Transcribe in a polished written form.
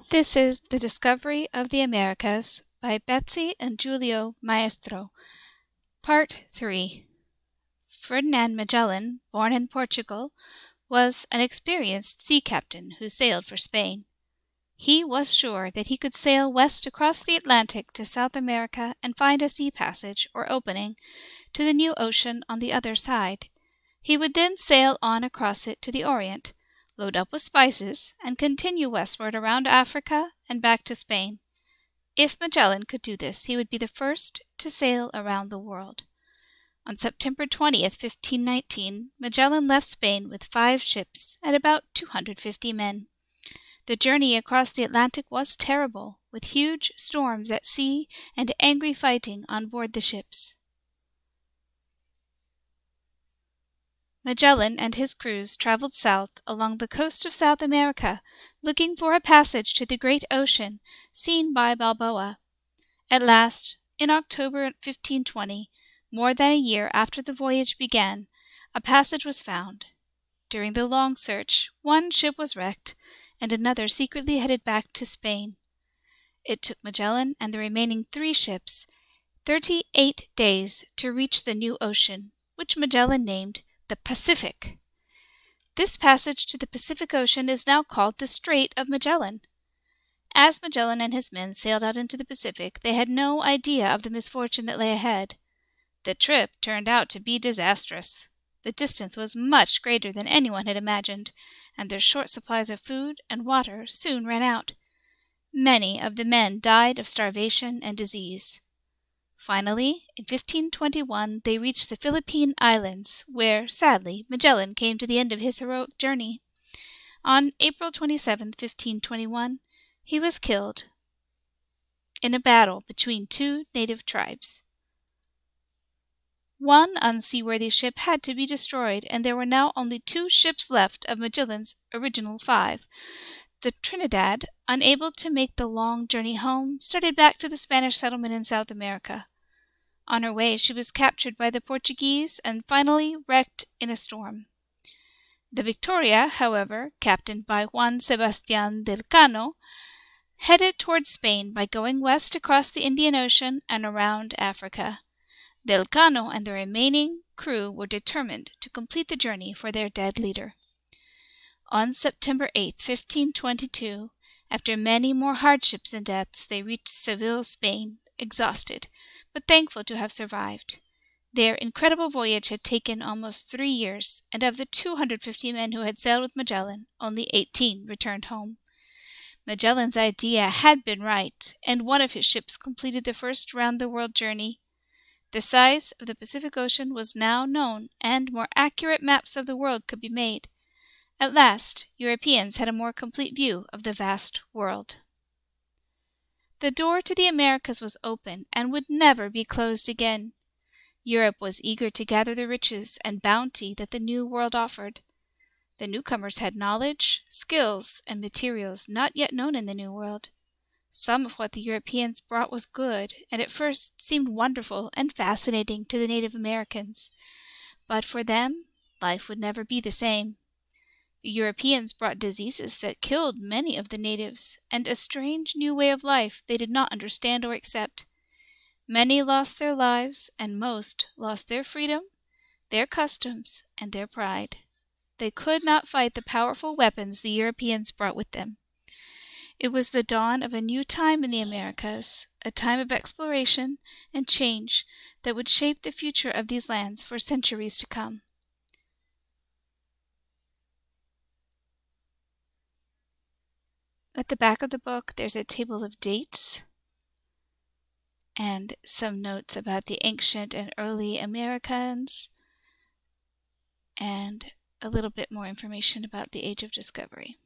This is The Discovery of the Americas by Betsy and Giulio Maestro, Part 3. Ferdinand Magellan, born in Portugal, was an experienced sea captain who sailed for Spain. He was sure that he could sail west across the Atlantic to South America and find a sea passage or opening to the new ocean on the other side. He would then sail on across it to the Orient, load up with spices, and continue westward around Africa and back to Spain. If Magellan could do this, he would be the first to sail around the world. On September 20th, 1519, Magellan left Spain with 5 ships and about 250 men. The journey across the Atlantic was terrible, with huge storms at sea and angry fighting on board the ships. Magellan and his crews traveled south along the coast of South America, looking for a passage to the great ocean seen by Balboa. At last, in October 1520, more than a year after the voyage began, a passage was found. During the long search, one ship was wrecked, and another secretly headed back to Spain. It took Magellan and the remaining 3 ships 38 days to reach the new ocean, which Magellan named the Pacific. This passage to the Pacific Ocean is now called the Strait of Magellan. As Magellan and his men sailed out into the Pacific, they had no idea of the misfortune that lay ahead. The trip turned out to be disastrous. The distance was much greater than anyone had imagined, and their short supplies of food and water soon ran out. Many of the men died of starvation and disease. Finally, in 1521, they reached the Philippine Islands, where, sadly, Magellan came to the end of his heroic journey. On April 27, 1521, he was killed in a battle between 2 native tribes. One unseaworthy ship had to be destroyed, and there were now only 2 ships left of Magellan's original 5. The Trinidad, unable to make the long journey home, started back to the Spanish settlement in South America. On her way, she was captured by the Portuguese and finally wrecked in a storm. The Victoria, however, captained by Juan Sebastián del Cano, headed towards Spain by going west across the Indian Ocean and around Africa. Del Cano and the remaining crew were determined to complete the journey for their dead leader. On September 8, 1522, after many more hardships and deaths, they reached Seville, Spain, exhausted, but thankful to have survived. Their incredible voyage had taken almost 3 years, and of the 250 men who had sailed with Magellan, only 18 returned home. Magellan's idea had been right, and one of his ships completed the first round-the-world journey. The size of the Pacific Ocean was now known, and more accurate maps of the world could be made. At last, Europeans had a more complete view of the vast world. The door to the Americas was open and would never be closed again. Europe was eager to gather the riches and bounty that the New World offered. The newcomers had knowledge, skills, and materials not yet known in the New World. Some of what the Europeans brought was good, and at first seemed wonderful and fascinating to the Native Americans. But for them, life would never be the same. The Europeans brought diseases that killed many of the natives, and a strange new way of life they did not understand or accept. Many lost their lives, and most lost their freedom, their customs, and their pride. They could not fight the powerful weapons the Europeans brought with them. It was the dawn of a new time in the Americas, a time of exploration and change that would shape the future of these lands for centuries to come. At the back of the book, there's a table of dates and some notes about the ancient and early Americans and a little bit more information about the Age of Discovery.